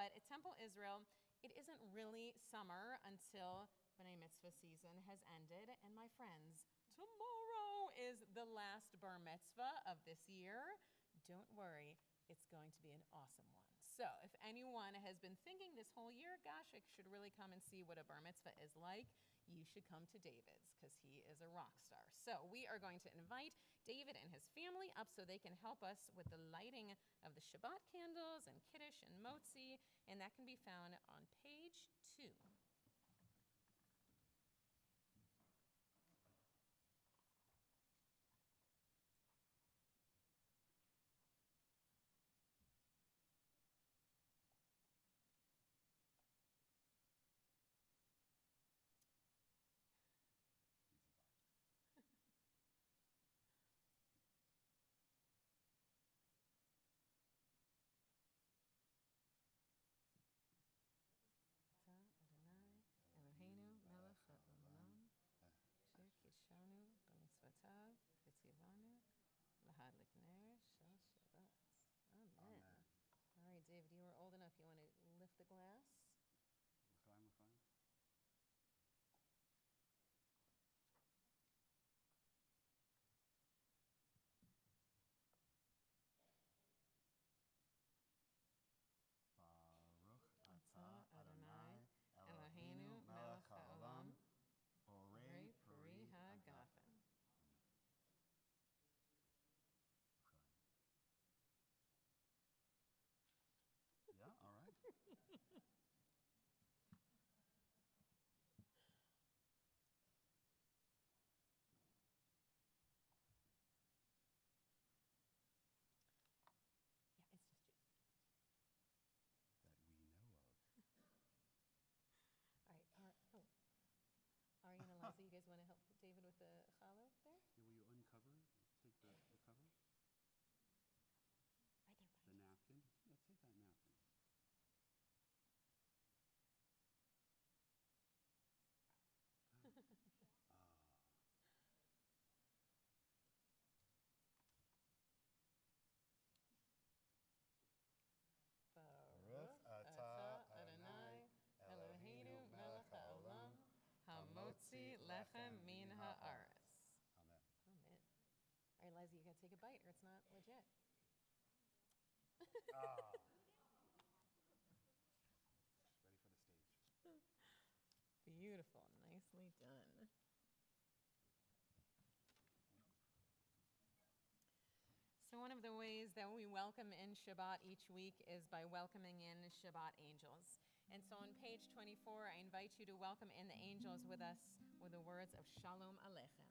But at Temple Israel, it isn't really summer until B'nai Mitzvah season has ended. And my friends, tomorrow is the last bar mitzvah of this year. Don't worry, it's going to be an awesome one. So if anyone has been thinking this whole year, gosh, I should really come and see what a bar mitzvah is like, you should come to David's because he is a rock star. So we are going to invite David and his family up so they can help us with the lighting of the Shabbat candles and Kiddush and Motzi, and that can be found on page 2. Adonai, Eloheinu, melech haolam, asher kidshanu b'mitzvotav v'tzivanu lahadlik ner shel Shabbat. Amen. All right, David, you are old enough. You want to lift the glass? L'chaim. Baruch atah Adonai Eloheinu melech haolam borei peri hagafen. Yeah, all right. Yeah, it's just juice. That we know of. All right. Ari and Eliza, you guys want to help David with the challah there? Yeah, will you uncover? Take the cover? Right there The behind you. napkin? Yeah, take that napkin. Baruch atah Adonai Eloheinu melech haolam hamotzi lechem min haaretz. Amen. Amen. All right, Liza, you got to take a bite or it's not legit. Ready for the stage. Beautiful. Nicely done. So one of the ways that we welcome in Shabbat each week is by welcoming in Shabbat angels. And so on page 24, I invite you to welcome in the angels with us with the words of Shalom Aleichem.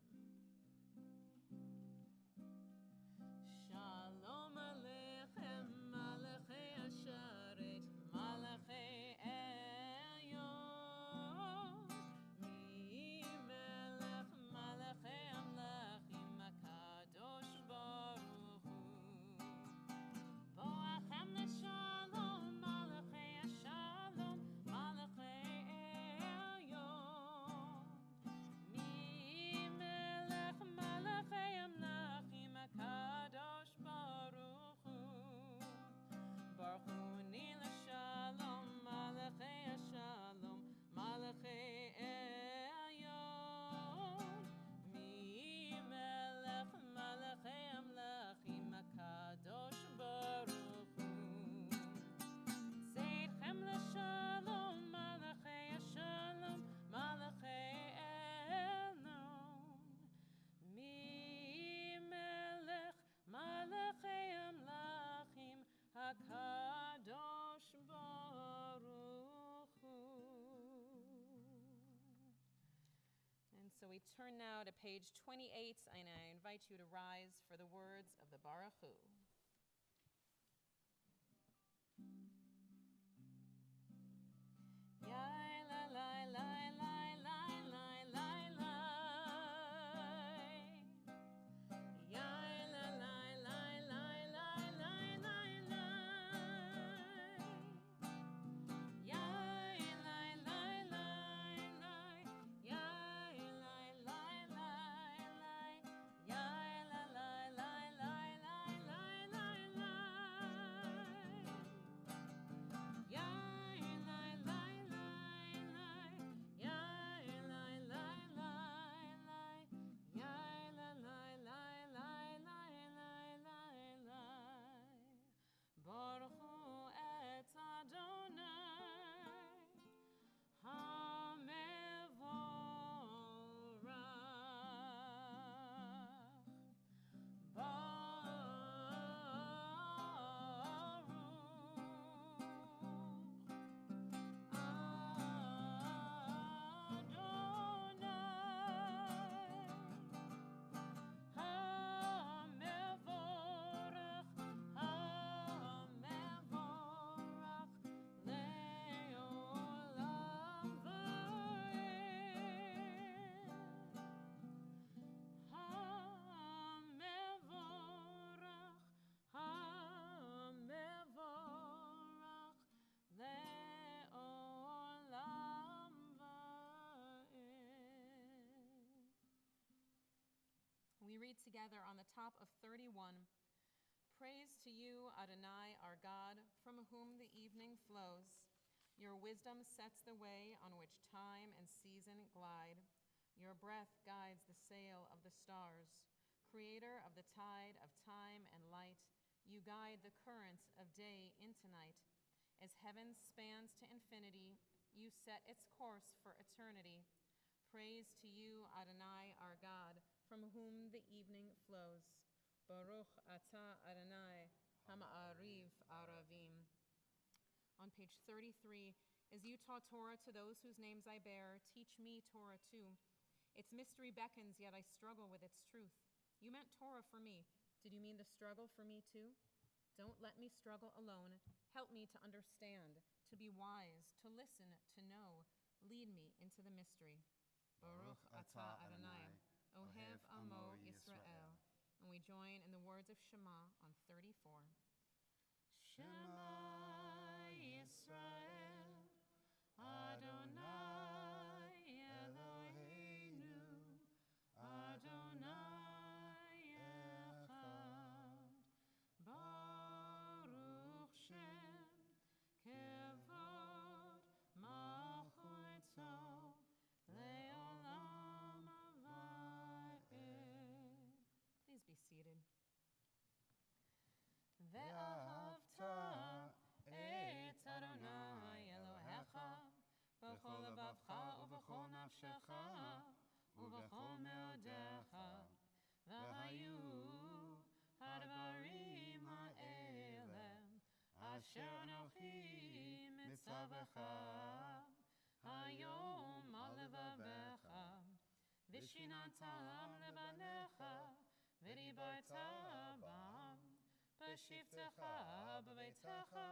Shalom Aleichem, Malachei Asharet, Malachei Elyon, Mi Melech Malachei Amlachim, HaKadosh Baruch Hu, Boachem Leshalom, Malachei Ashalom, Malachei Elyon, Mi Melech Malachei Amlachim, HaKadosh Baruch Hu, Baruch Hu Ni L'Shalom, Malachei Ashalom, Malachei Elyon, Mi Melech Malachei Amlachim, HaKadosh Baruch Hu, Seidchem L'Shalom, Malachei Ashalom, Malachei Elyon, Mi Melech Malachei Amlachim, HaKadosh Baruch Hu. And so we turn now to page 28, and I invite you to rise for the words of the Baruch Hu. Yai la la la la la la la la. Yai la la la la la la la la. Yai la la la la. Yai la la la la. Yai la la la la la la la. together on the top of 31. Praise to you, Adonai, our God, from whom the evening flows. Your wisdom sets the way on which time and season glide. Your breath guides the sail of the stars. Creator of the tide of time and light, you guide the currents of day into night. As heaven spans to infinity, you set its course for eternity. Praise to you, Adonai, our God, from whom the evening flows. Baruch atah Adonai, hama'ariv aravim. On page 33, as you taught Torah to those whose names I bear, teach me Torah too. Its mystery beckons, yet I struggle with its truth. You meant Torah for me. Did you mean the struggle for me too? Don't let me struggle alone. Help me to understand, to be wise, to listen, to know. Lead me into the mystery. Baruch atah Adonai, Ohev Amo Yisrael. And we join in the words of Shema on 34. Shema Yisrael, Adonai Eloheinu, Adonai Echad, Baruch Shem, Kevod Malchuto, Le'olam Ava'ed. Please be seated. Ve'ahavta et Adonai Elohecha b'chol levavcha u'b'chol nafshecha u'b'chol me'odecha v'hayu hadvarim ha'ele asher anochi mitzavecha hayom al levavecha v'shinantam levanecha v'dibarta bam b'shivtecha b'beitecha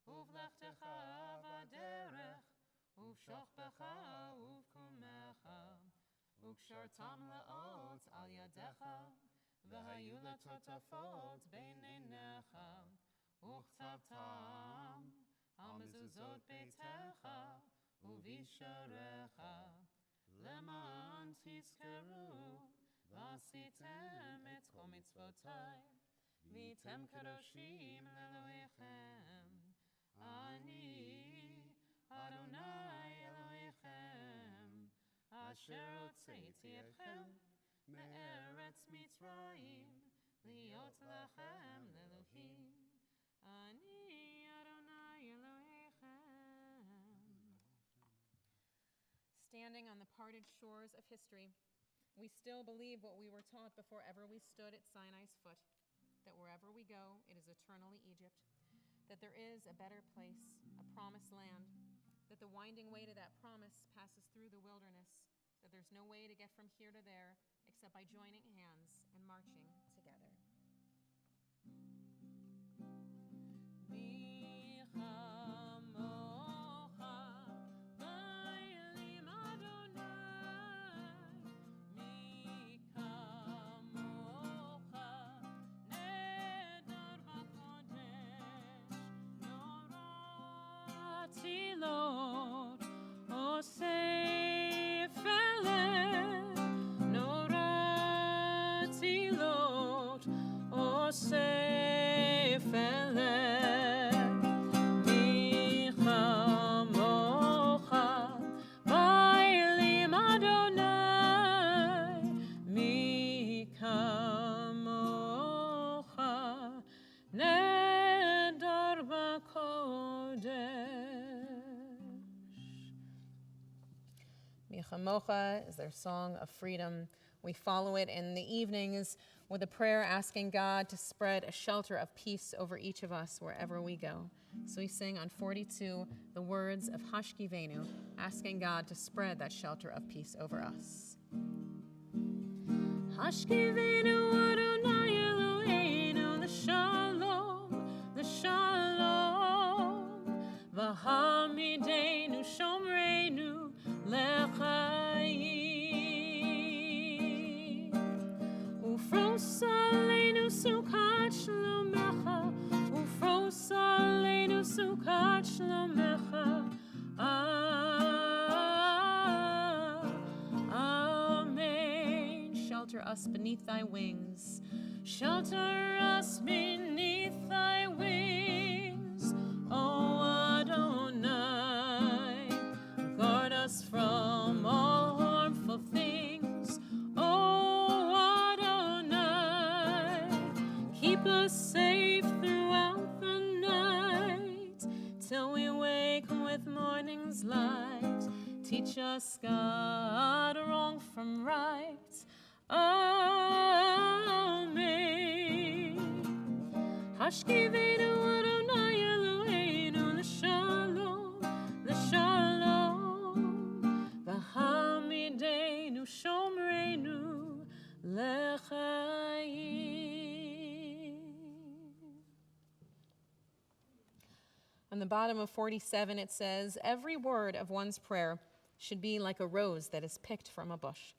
uvlechtecha v'derech uv'shochbecha uv'kumecha u'kshartam le'ot al yadecha v'hayu letotafot beinenecha u'chtavtam al mezuzot beitecha uv'isharecha leman tizkeru v'asitem et kol mitzvotai v'tem kadoshim le'Elohechem. Ani Adonai Elohechem, asher hotzeiti etchem me'eretz Mitzrayim, liot lachem le'Elohim. Ani Adonai Elohechem. Standing on the parted shores of history, we still believe what we were taught before ever we stood at Sinai's foot, that wherever we go, it is eternally Egypt, that there is a better place, a promised land, that the winding way to that promise passes through the wilderness, that there's no way to get from here to there except by joining hands and marching together. Lord, O say Norati Lord, O say Michamocha, Bailim Adonai, Mikamocha, Nedar Bakodesh. Michamocha is their song of freedom. We follow it in the evenings with a prayer asking God to spread a shelter of peace over each of us wherever we go. So we sing on 42 the words of Hashkivenu, asking God to spread that shelter of peace over us. Hashkivenu Adonai Eloheinu l'shalom, v'hamidenu shomreinu l'chaim, ufros aleinu sukat shlomecha, ufros aleinu sukat shlomecha, amen. Shelter us us beneath thy wings. Shelter us beneath thy wings, O Adonai. Guard us from all harmful things, O Adonai. Keep us safe throughout the night, till we wake with morning's light. Teach us, God, wrong from right. Amen. Hashkivenu Adonai Eloheinu l'shalom, l'shalom. V'hamidenu shomreinu l'chaim. On the bottom of 47 it says, every word of one's prayer should be like a rose that is picked from a bush.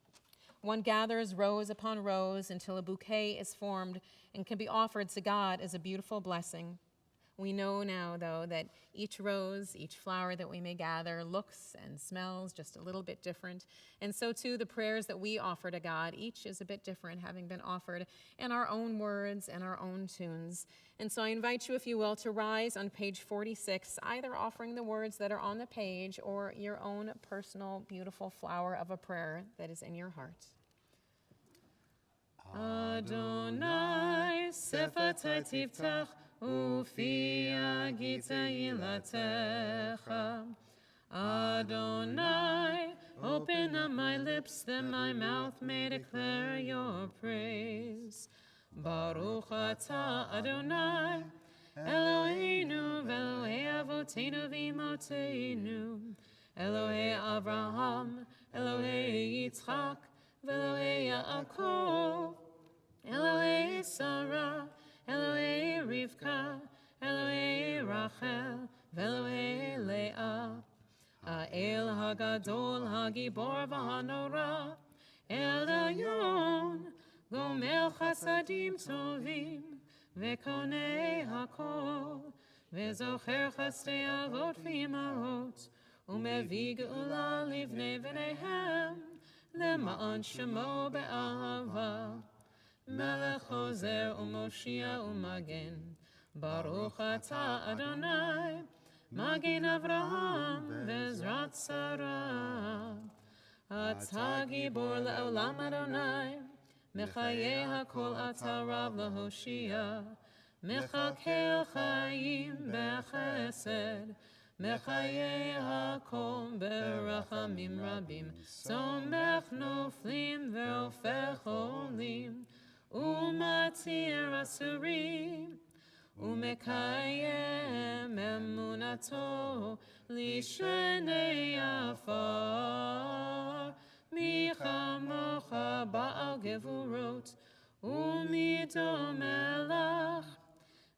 One gathers rows upon rows until a bouquet is formed and can be offered to God as a beautiful blessing. We know now, though, that each rose, each flower that we may gather looks and smells just a little bit different. And so, too, the prayers that we offer to God, each is a bit different, having been offered in our own words and our own tunes. And so I invite you, if you will, to rise on page 46, either offering the words that are on the page or your own personal, beautiful flower of a prayer that is in your heart. Adonai, sefatai tiftach, ufi agita yilatecha. Adonai, open up my lips that my mouth may declare your praise. Baruch atah Adonai, Eloheinu v'Elohei avoteinu v'imotenu, Elohei Avraham, Elohei Yitzchak, v'Elohei Yaakov, Elohei Sarah, Elohei Rivka, Elohei Rachel, v'Elohei Leah, Ha'el Hagadol Hagibor v'Hanora, El Elyon, Gomel Chasadim Tovim, Vekonei Hakol, Vezocher Chastei Avot v'Imahot, Umevi Geula Livnei V'neihem, Lema'an Shemo Be'ahava, Melech Hozer Umoshia Umagen, Baruch Atah Adonai, Magen Avraham Ve'ezrat Sarah, Atah Gibor Le'olam Adonai, Mechayeh HaKol Atah Rav Lehoshia, Mechakel Chaim Bechesed, Mechayeh HaKol Berachamim Rabim, Somech Noflim Ve'ofech Olim, Umatir Asurim, Umekayem Emunato Lishenei Afar, Michamocha Ba'al Gevurot, Umido Melach,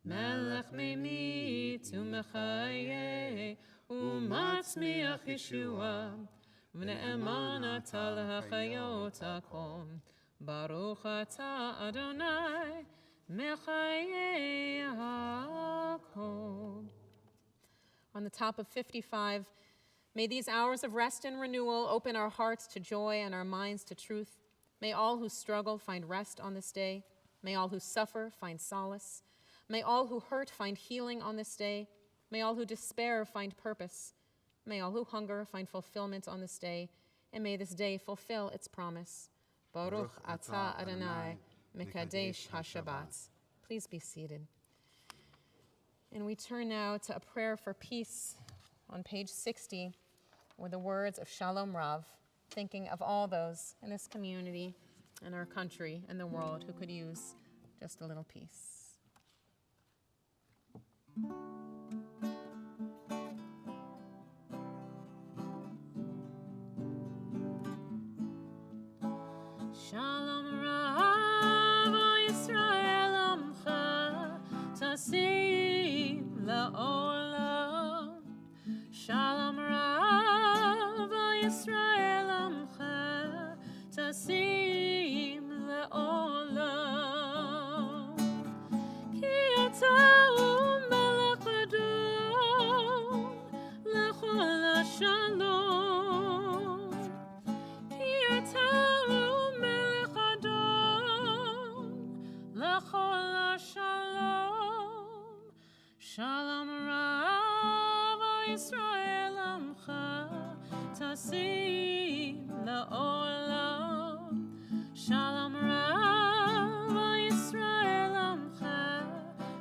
Melech Memit Umechaye, Umatzmiach Yeshua, V'ne'eman Atah L'Hachayot Hakom, Baruch Atah Adonai, Mechaye Hakom. On the top of 55, may these hours of rest and renewal open our hearts to joy and our minds to truth. May all who struggle find rest on this day. May all who suffer find solace. May all who hurt find healing on this day. May all who despair find purpose. May all who hunger find fulfillment on this day. And may this day fulfill its promise. Baruch Atah Adonai, Mekadesh HaShabbat. Please be seated. And we turn now to a prayer for peace on page 60, with the words of Shalom Rav, thinking of all those in this community, in our country, and the world who could use just a little peace. Shalom Rav, O Yisrael Amcha, Tasim La'olam. Shalom Rav, O Yisrael Amcha, Tasim La'olam. Ki atah Melech Adon, L'chol Shalom. Ki atah Melech Adon, Israel Amcha Tasim La'olam Shalom Rav Israel Amcha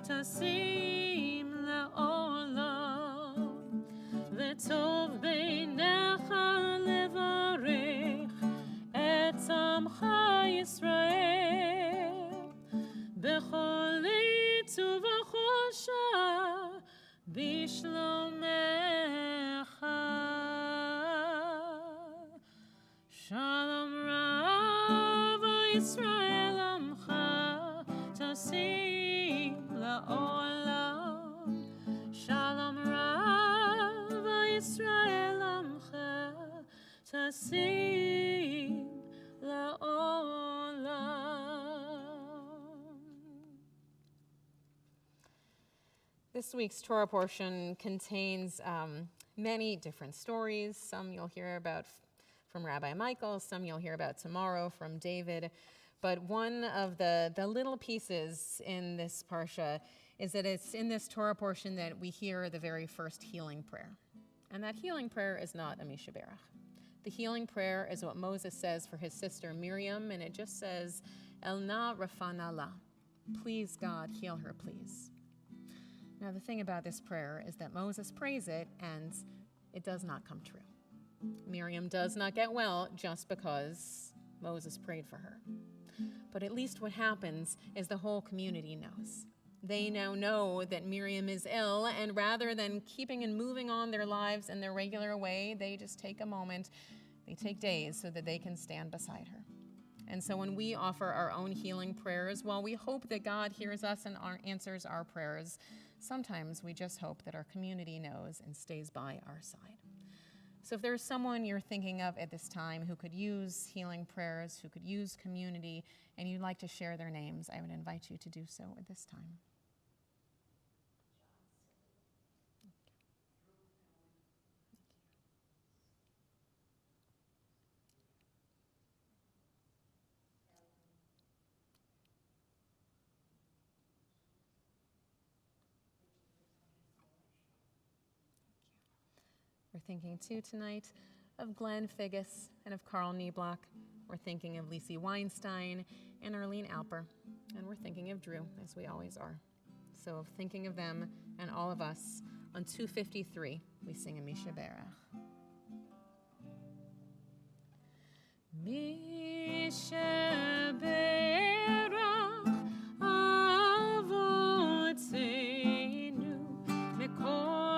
Tasim La'olam V'tov Beinecha Levarech Et Amcha Yisrael B'chol עת ובכל שעה בשלומך. שלום רב ישראל עמך תשים לעולם. שלום רב ישראל עמך תשים לעולם. This week's Torah portion contains many different stories. Some you'll hear about from Rabbi Michael, some you'll hear about tomorrow from David. But one of the little pieces in this parsha is that it's in this Torah portion that we hear the very first healing prayer. And that healing prayer is not a Mishaberach. The healing prayer is what Moses says for his sister Miriam, and it just says, El na rafana la. Please, God, heal her, please. Now, the thing about this prayer is that Moses prays it, and it does not come true. Miriam does not get well just because Moses prayed for her. But at least what happens is the whole community knows. They now know that Miriam is ill, and rather than keeping and moving on their lives in their regular way, they just take a moment, they take days so that they can stand beside her. And so when we offer our own healing prayers, while we hope that God hears us and answers our prayers, sometimes we just hope that our community knows and stays by our side. So if there's someone you're thinking of at this time who could use healing prayers, who could use community, and you'd like to share their names, I would invite you to do so at this time. We're thinking too tonight of Glenn Figgis and of Carl Nieblock. We're thinking of Lisi Weinstein and Arlene Alper. And we're thinking of Drew, as we always are. So thinking of them and all of us, on 253, we sing a Misha Berach. Misha Berach Avotenu Mikol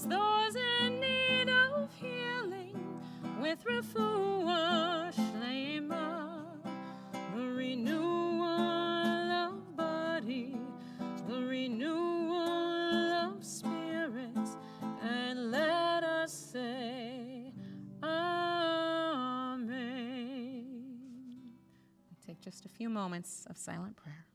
those in need of healing with refuah shlema, the renewal of body, the renewal of spirit, and let us say Amen. We'll take just a few moments of silent prayer.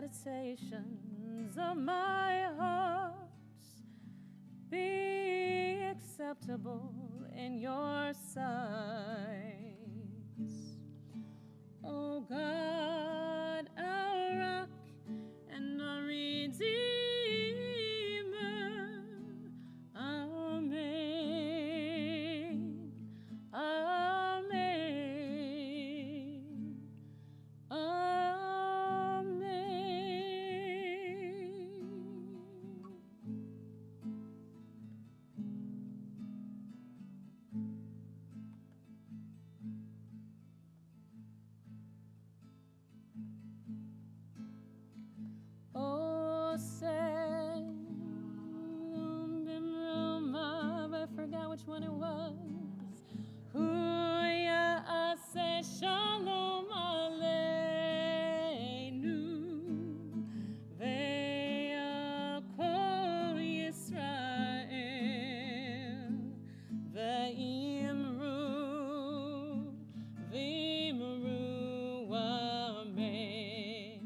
meditations of my heart be acceptable in your sight. O God, our rock and our Redeemer. Amen. Amen. Amen. Oh, say, I forgot which one it was. Huya ase shalom aleinu ve'akol Yisrael v'imru amen.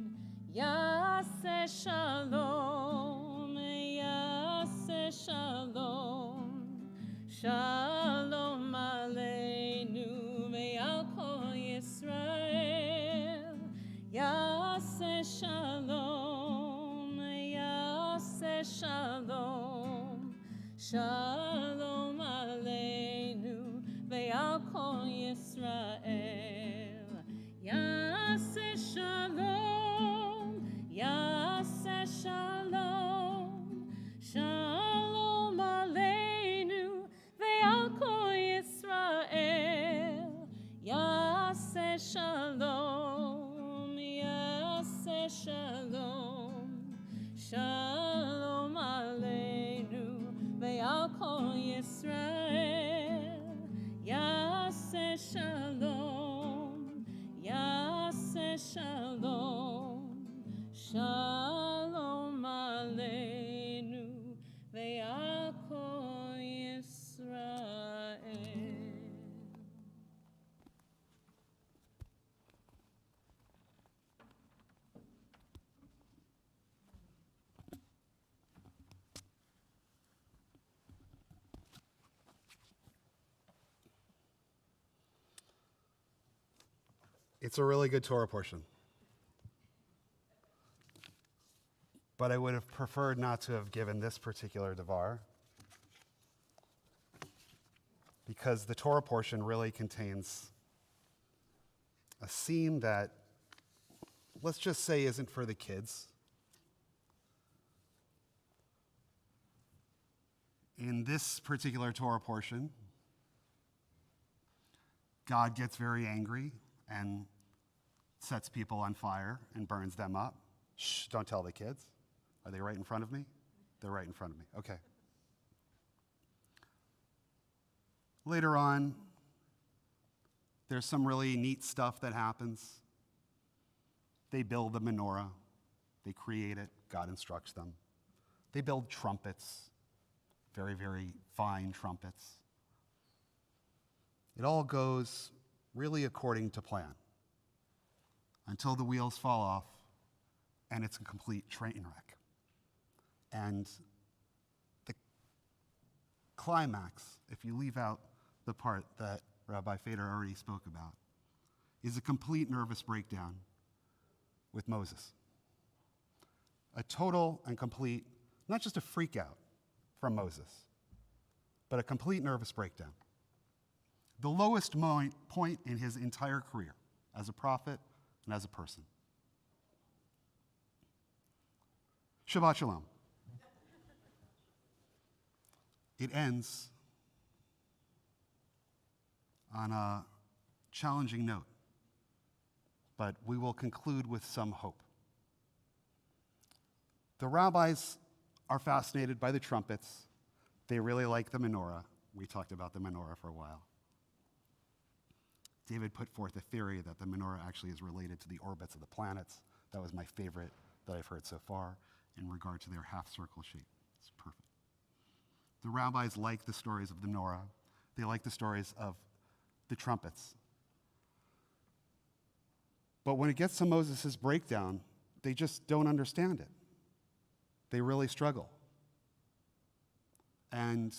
Yase shalom, yase shalom, shalom aleinu ve'al kol Yisrael. Yase shalom, yase shalom, shalom aleinu ve'al kol Yisrael. Yase shalom, yase shalom, shalom aleinu ve'al kol Yisrael. Yase shalom, yase shalom, shalom aleinu ve'al kol Yisrael. Yase shalom, yase shalom, shalom aleinu ve'al kol Yisrael. It's a really good Torah portion. But I would have preferred not to have given this particular devar, because the Torah portion really contains a scene that, let's just say, isn't for the kids. In this particular Torah portion, God gets very angry and sets people on fire and burns them up. Shh, don't tell the kids. Are they right in front of me? They're right in front of me. Okay. Later on, there's some really neat stuff that happens. They build the menorah. They create it. God instructs them. They build trumpets, very, very fine trumpets. It all goes really according to plan until the wheels fall off and it's a complete train wreck. And the climax, if you leave out the part that Rabbi Fader already spoke about, is a complete nervous breakdown with Moses. A total and complete, not just a freak out from Moses, but a complete nervous breakdown. The lowest point in his entire career as a prophet and as a person. Shabbat Shalom. It ends on a challenging note, but we will conclude with some hope. The rabbis are fascinated by the trumpets. They really like the menorah. We talked about the menorah for a while. David put forth a theory that the menorah actually is related to the orbits of the planets. That was my favorite that I've heard so far in regard to their half-circle shape. It's perfect. The rabbis like the stories of the menorah. They like the stories of the trumpets. But when it gets to Moses' breakdown, they just don't understand it. They really struggle. And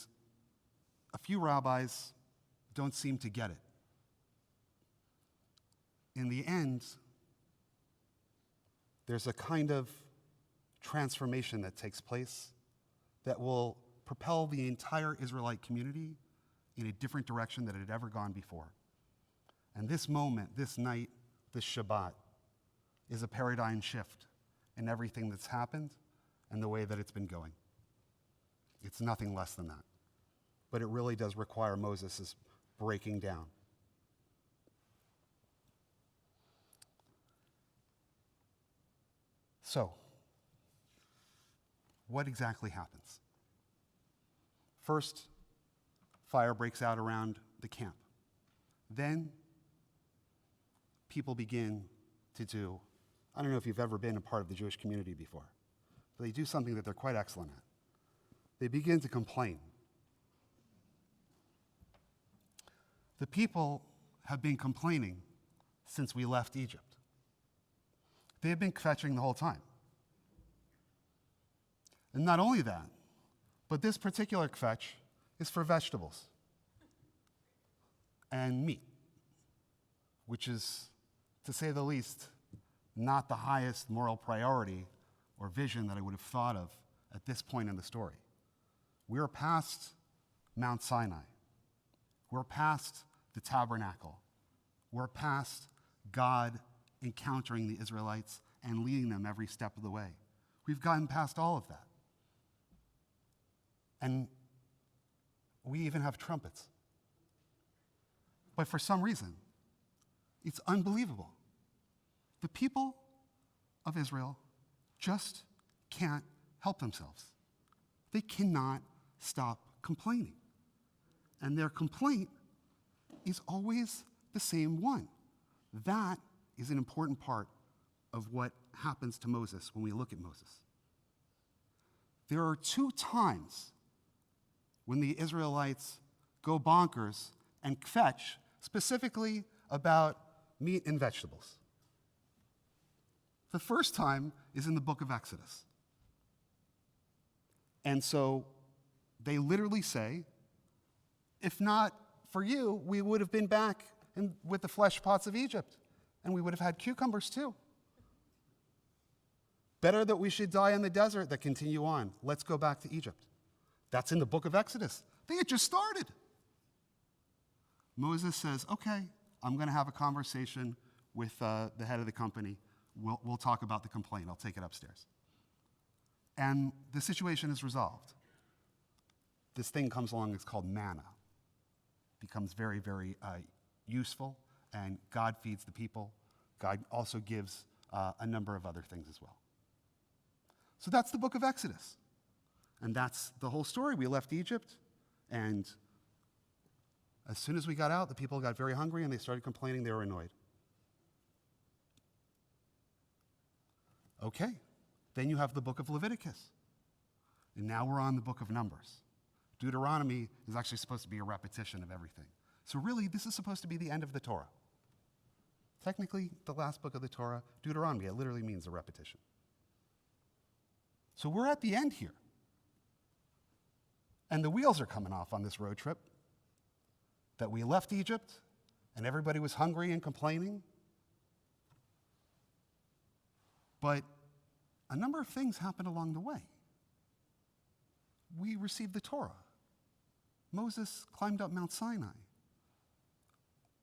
a few rabbis don't seem to get it. In the end, there's a kind of transformation that takes place that will propel the entire Israelite community in a different direction than it had ever gone before. And this moment, this night, this Shabbat, is a paradigm shift in everything that's happened and the way that it's been going. It's nothing less than that. But it really does require Moses' breaking down. So, what exactly happens? First, fire breaks out around the camp. Then, people begin to do, I don't know if you've ever been a part of the Jewish community before, but they do something that they're quite excellent at. They begin to complain. The people have been complaining since we left Egypt. They have been kvetching the whole time. And not only that, but this particular kvetch is for vegetables and meat, which is, to say the least, not the highest moral priority or vision that I would have thought of at this point in the story. We're past Mount Sinai. We're past the tabernacle. We're past God encountering the Israelites and leading them every step of the way. We've gotten past all of that. And we even have trumpets. But for some reason, it's unbelievable. The people of Israel just can't help themselves. They cannot stop complaining. And their complaint is always the same one. That is an important part of what happens to Moses when we look at Moses. There are 2 times when the Israelites go bonkers and kvetch specifically about meat and vegetables. The first time is in the book of Exodus. And so they literally say, if not for you, we would have been back with the flesh pots of Egypt, and we would have had cucumbers too. Better that we should die in the desert than continue on. Let's go back to Egypt. That's in the book of Exodus. They had just started. Moses says, okay, I'm going to have a conversation with the head of the company. We'll talk about the complaint. I'll take it upstairs. And the situation is resolved. This thing comes along, it's called manna. Becomes very, very useful, and God feeds the people. God also gives a number of other things as well. So that's the book of Exodus. And that's the whole story. We left Egypt, and as soon as we got out, the people got very hungry, and they started complaining. They were annoyed. Okay, then you have the book of Leviticus. And now we're on the book of Numbers. Deuteronomy is actually supposed to be a repetition of everything. So really, this is supposed to be the end of the Torah. Technically, the last book of the Torah, Deuteronomy, it literally means a repetition. So we're at the end here. And the wheels are coming off on this road trip. That we left Egypt, and everybody was hungry and complaining. But a number of things happened along the way. We received the Torah. Moses climbed up Mount Sinai.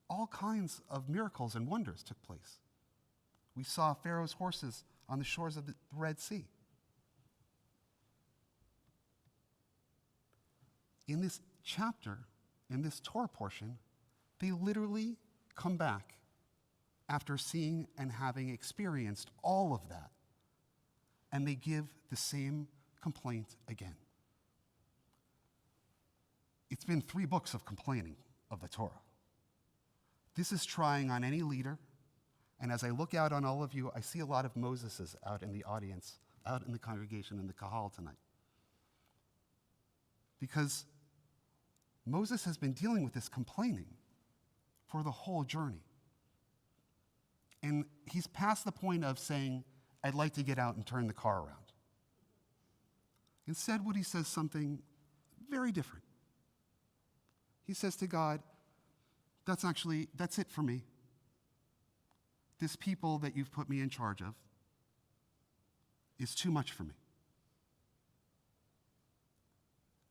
All kinds of miracles and wonders took place. We saw Pharaoh's horses on the shores of the Red Sea. In this chapter, in this Torah portion, they literally come back after seeing and having experienced all of that, and they give the same complaint again. It's been 3 books of complaining of the Torah. This is trying on any leader, and as I look out on all of you, I see a lot of Moseses out in the audience, out in the congregation, in the kahal tonight. Because Moses has been dealing with this complaining for the whole journey. And he's past the point of saying, I'd like to get out and turn the car around. Instead, Woody says something very different. He says to God, that's it for me. This people that you've put me in charge of is too much for me.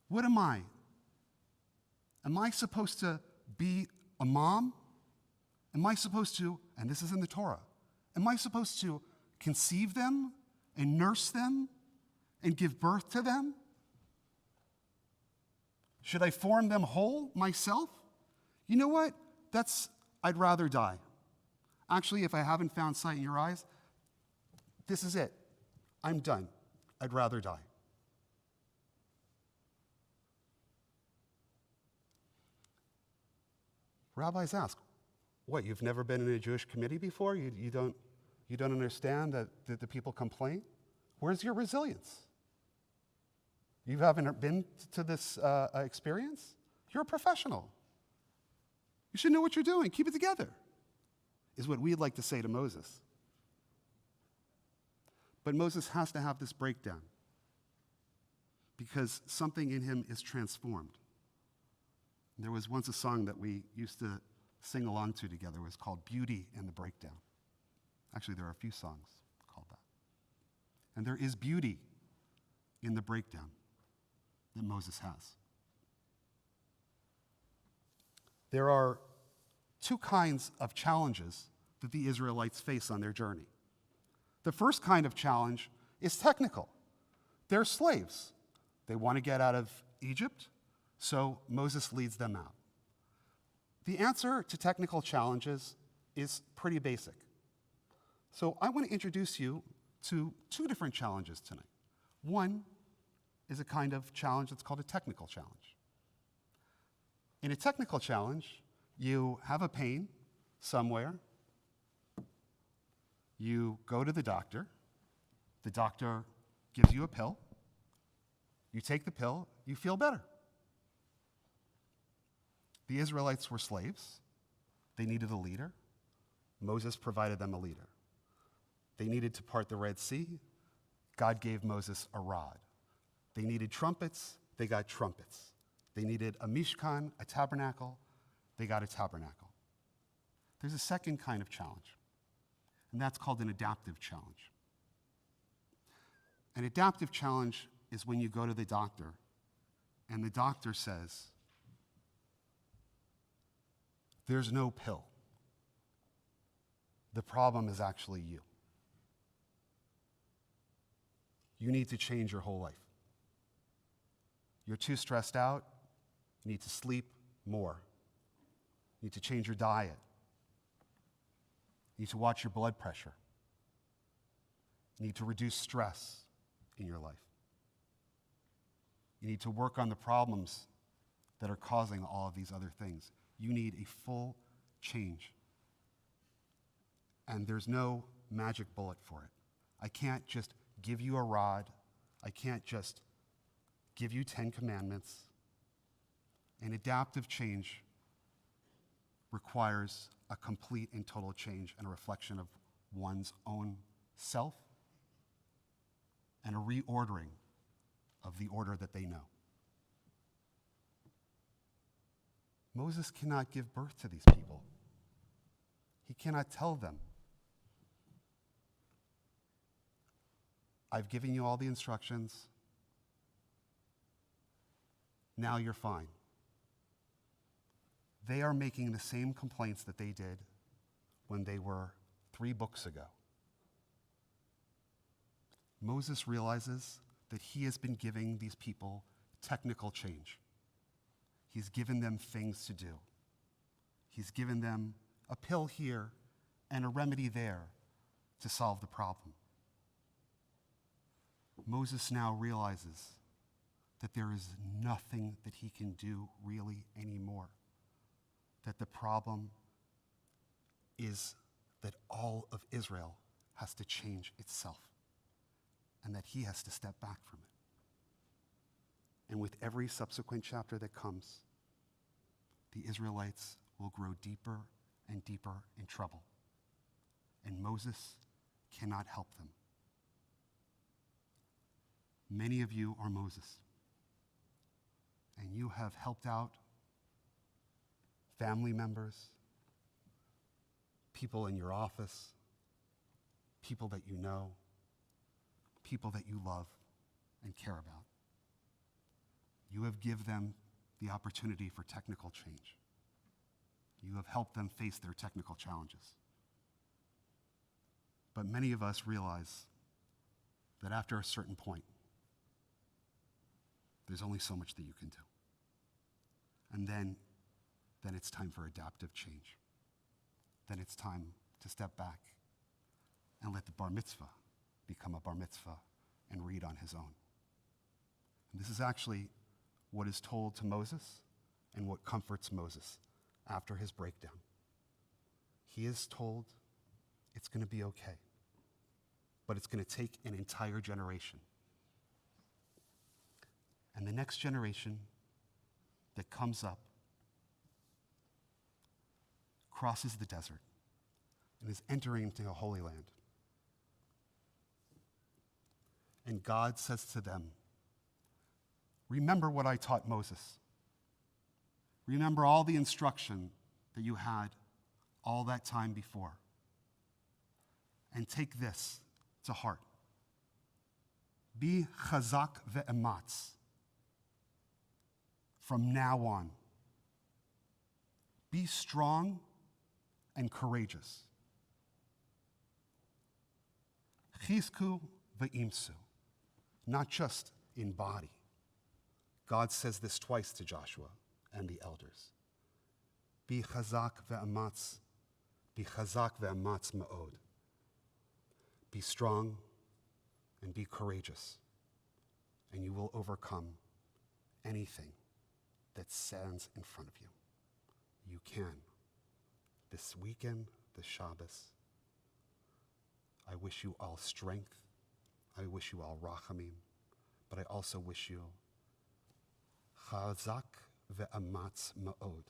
What am I? Am I supposed to be a mom? Am I supposed to, and this is in the Torah, am I supposed to conceive them and nurse them and give birth to them? Should I form them whole myself? You know what? I'd rather die. Actually, if I haven't found sight in your eyes, this is it. I'm done. I'd rather die. Rabbis ask, what, you've never been in a Jewish committee before? You don't understand that the people complain? Where's your resilience? You haven't been to this experience? You're a professional. You should know what you're doing. Keep it together, is what we'd like to say to Moses. But Moses has to have this breakdown because something in him is transformed. There was once a song that we used to sing along to together. It was called Beauty in the Breakdown. Actually, there are a few songs called that. And there is beauty in the breakdown that Moses has. There are two kinds of challenges that the Israelites face on their journey. The first kind of challenge is technical. They're slaves. They want to get out of Egypt, so Moses leads them out. The answer to technical challenges is pretty basic. So I want to introduce you to two different challenges tonight. One is a kind of challenge that's called a technical challenge. In a technical challenge, you have a pain somewhere. You go to the doctor gives you a pill. You take the pill, you feel better. The Israelites were slaves. They needed a leader. Moses provided them a leader. They needed to part the Red Sea. God gave Moses a rod. They needed trumpets. They got trumpets. They needed a mishkan, a tabernacle. They got a tabernacle. There's a second kind of challenge, and that's called an adaptive challenge. An adaptive challenge is when you go to the doctor, and the doctor says, there's no pill. The problem is actually you. You need to change your whole life. You're too stressed out. You need to sleep more. You need to change your diet. You need to watch your blood pressure. You need to reduce stress in your life. You need to work on the problems that are causing all of these other things. You need a full change. And there's no magic bullet for it. I can't just give you a rod. I can't just give you 10 commandments. An adaptive change requires a complete and total change and a reflection of one's own self and a reordering of the order that they know. Moses cannot give birth to these people. He cannot tell them, I've given you all the instructions. Now you're fine. They are making the same complaints that they did when they were 3 books ago. Moses realizes that he has been giving these people technical change. He's given them things to do. He's given them a pill here and a remedy there to solve the problem. Moses now realizes that there is nothing that he can do really anymore. That the problem is that all of Israel has to change itself and that he has to step back from it. And with every subsequent chapter that comes, the Israelites will grow deeper and deeper in trouble. And Moses cannot help them Many of you are Moses, and you have helped out family members, people in your office, people that you know, people that you love and care about. You have given them the opportunity for technical change. You have helped them face their technical challenges. But many of us realize that after a certain point, there's only so much that you can do. And then it's time for adaptive change. Then it's time to step back and let the bar mitzvah become a bar mitzvah and read on his own. And this is actually what is told to Moses and what comforts Moses after his breakdown. He is told it's going to be okay, but it's going to take an entire generation. And the next generation that comes up crosses the desert and is entering into a holy land. And God says to them, remember what I taught Moses. Remember all the instruction that you had all that time before. And take this to heart. Be chazak ve'ematz from now on. Be strong and courageous. Chizku ve'imsu, not just in body. God says this twice to Joshua and the elders. Be chazak ve'amatz, be chazak ve'amatz ma'od. Be strong and be courageous, and you will overcome anything that stands in front of you. You can. This weekend, this Shabbos, I wish you all strength. I wish you all rachamim, but I also wish you chazak ve'amatz ma'od,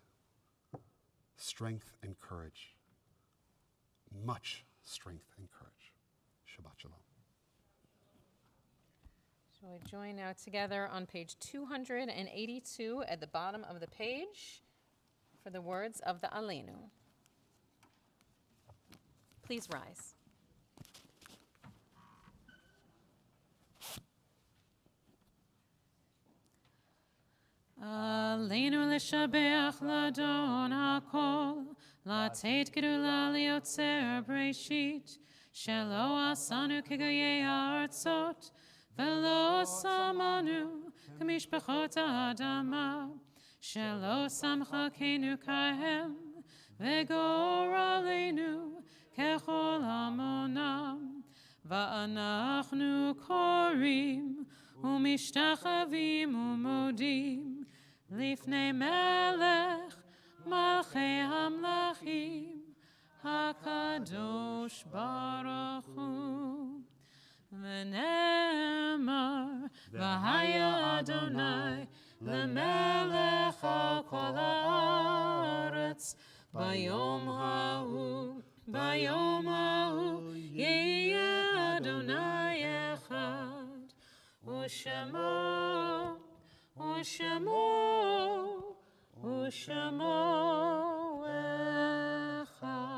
strength and courage, much strength and courage. Shabbat Shalom. Shall we join now together on page 282 at the bottom of the page for the words of the Aleinu. Please rise. Aleinu l'shabeach l'adon hakol, לתת גדולה ליוצר בראשית, שלא עשנו כגויי הארצות, ולא שמנו כמשפחות האדמה, שלא שמחקנו כהם, וגורלנו ככל המונם, ואנחנו קוראים ומשתחווים ומודים לפני מלך מלכי המלכים, הקדוש ברוך הוא. ונאמר, והיה אדוני למלך על כל הארץ, ביום ההוא, ביום ההוא, יהיה אדוני אחד, ושמו, ושמו, ושמו אחד.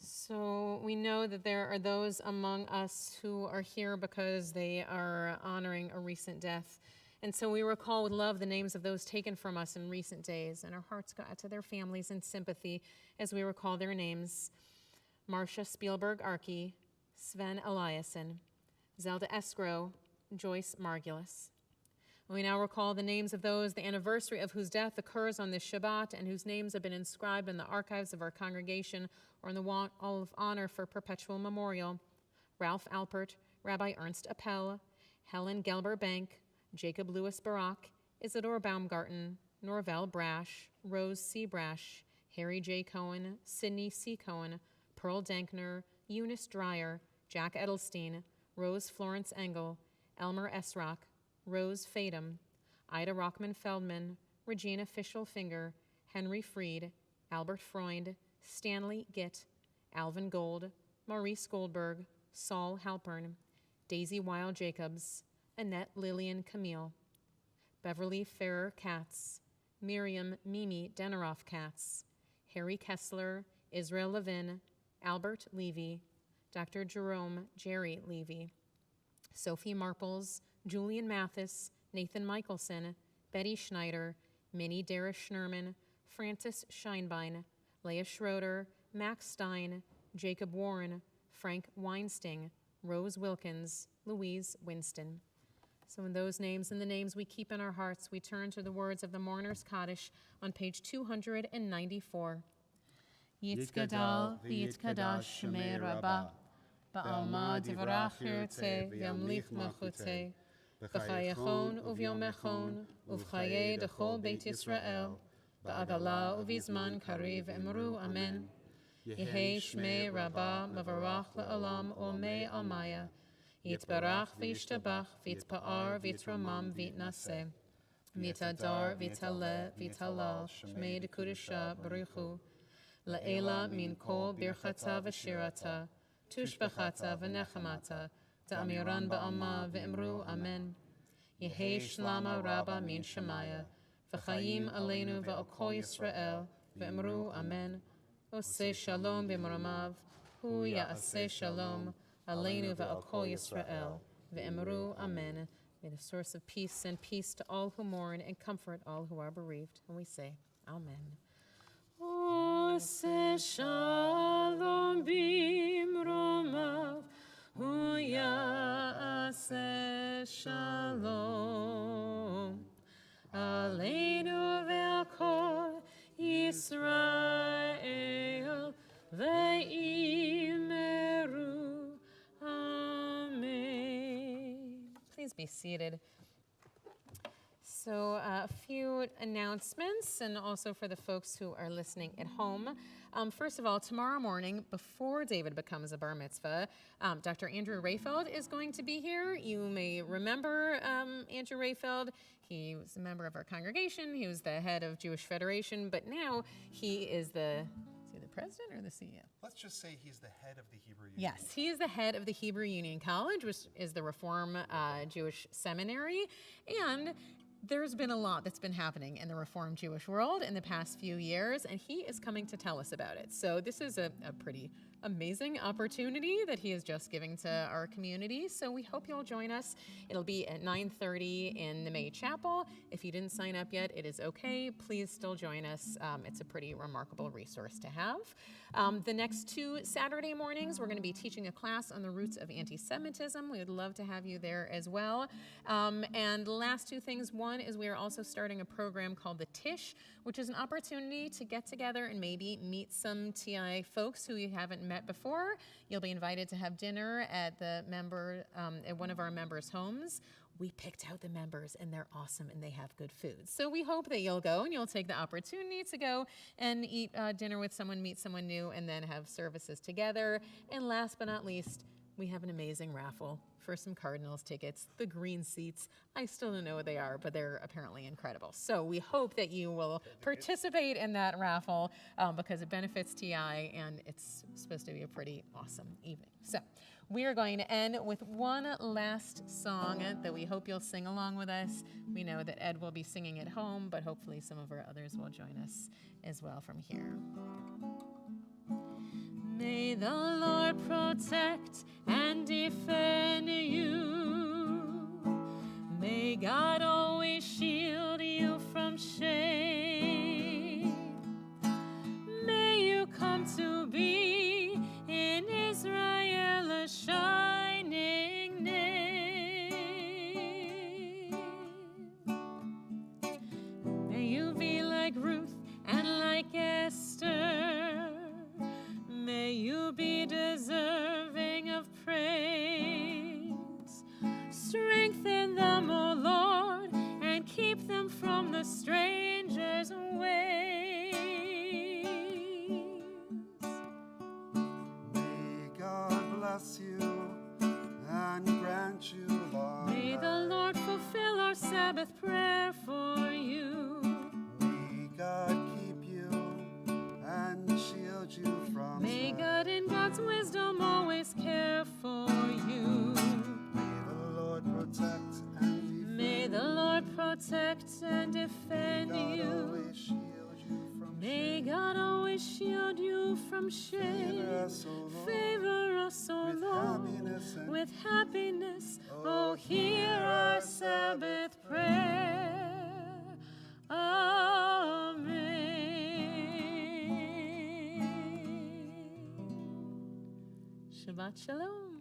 So we know that there are those among us who are here because they are honoring a recent death. And so we recall with love the names of those taken from us in recent days, and our hearts go out to their families in sympathy as we recall their names. Marcia Spielberg-Arkey, Sven Eliasson, Zelda Escrow, Joyce Margulis. We now recall the names of those, the anniversary of whose death occurs on this Shabbat and whose names have been inscribed in the archives of our congregation or in the wall of honor for perpetual memorial. Ralph Alpert, Rabbi Ernst Appel, Helen Gelber-Bank, Jacob Louis Barak, Isidore Baumgarten, Norvell Brash, Rose C. Brash, Harry J. Cohen, Sidney C. Cohen, Pearl Dankner, Eunice Dreyer, Jack Edelstein, Rose Florence Engel, Elmer Esrock, Rose Fadum, Ida Rockman-Feldman, Regina Fischel-Finger, Henry Fried, Albert Freund, Stanley Gitt, Alvin Gold, Maurice Goldberg, Saul Halpern, Daisy Weil Jacobs, Annette Lillian Camille, Beverly Ferrer Katz, Miriam Mimi Deneroff Katz, Harry Kessler, Israel Levin, Albert Levy, Dr. Jerome Jerry Levy, Sophie Marples, Julian Mathis, Nathan Michelson, Betty Schneider, Minnie Dara Schnerman, Francis Scheinbein, Leah Schroeder, Max Stein, Jacob Warren, Frank Weinsting, Rose Wilkins, Louise Winston. So in those names and the names we keep in our hearts, we turn to the words of the Mourner's Kaddish on page 294. Yitzgadal v'yitkadash shemei Rabbah, ba'alma divrach yirtzeh v'yamlich malchuteh, b'chayachon uvyomechon uv'chayei dechol Beit Yisrael, ba'agala uvizman kariv emru amen. Yehei shmei Rabbah mavarach la'olam omei almaya, yitbarach v'yishtabach v'yitpa'ar v'yitramam v'yitnaseh, v'yitadar v'yitaleh v'yitalal shmei dekudesha baruchu, La'ela min kol birchata v'shirata, tushbachata v'nechamata, ta'amiran ba'alma v'imru amen. Yehei shlama rabba min shemaya, v'chayim aleinu v'okol Yisrael, v'imru amen. Oseh shalom b'mramav, hu ya'aseh shalom, aleinu v'okol Yisrael, v'imru amen. May the source of peace send peace to all who mourn and comfort all who are bereaved. And we say, Amen. Oseh shalom b'mromav, hu ya'aseh shalom, aleinu ve'al kol Yisrael, ve'imeru amen. Please be seated. So a few announcements, and also for the folks who are listening at home. First of all, tomorrow morning, before David becomes a bar mitzvah, Dr. Andrew Rayfeld is going to be here. You may remember Andrew Rayfeld. He was a member of our congregation. He was the head of Jewish Federation, but now he is the president or the CEO? Let's just say he's the head of the Hebrew Union. Yes, he is the head of the Hebrew Union College, which is the Reform Jewish Seminary, and there's been a lot that's been happening in the Reformed Jewish world in the past few years, and he is coming to tell us about it. So this is a pretty amazing opportunity that he is just giving to our community. So we hope you'll join us. It'll be at 9:30 in the May Chapel. If you didn't sign up yet, it is okay. Please still join us. It's a pretty remarkable resource to have. The next 2 Saturday mornings, we're going to be teaching a class on the roots of anti-Semitism. We would love to have you there as well. And the last 2 things. One is we are also starting a program called the Tish, which is an opportunity to get together and maybe meet some TI folks who you haven't met before. You'll be invited to have dinner at at one of our members' homes. We picked out the members, and they're awesome, and they have good food. So we hope that you'll go, and you'll take the opportunity to go and eat dinner with someone, meet someone new, and then have services together. And last but not least, we have an amazing raffle for some Cardinals tickets, the green seats. I still don't know what they are, but they're apparently incredible. So we hope that you will participate in that raffle because it benefits TI, and it's supposed to be a pretty awesome evening. So we are going to end with one last song that we hope you'll sing along with us. We know that Ed will be singing at home, but hopefully some of our others will join us as well from here. May the Lord protect and defend you. May God always shield you from shame. May you come to be in Israel a shining name. May you be like Ruth and like Esther. May you be deserving of praise. Strengthen them, O Lord, and keep them from the stranger's ways. May God bless you and grant you long May the life. Lord fulfill our Sabbath prayer for you. May God keep you and shield you from May strife. God in God's wisdom always care for you. May protect and defend you. May God always shield you from shame. Favor us, O Lord, with happiness. Oh, hear our Sabbath prayer. Amen. Shabbat Shalom.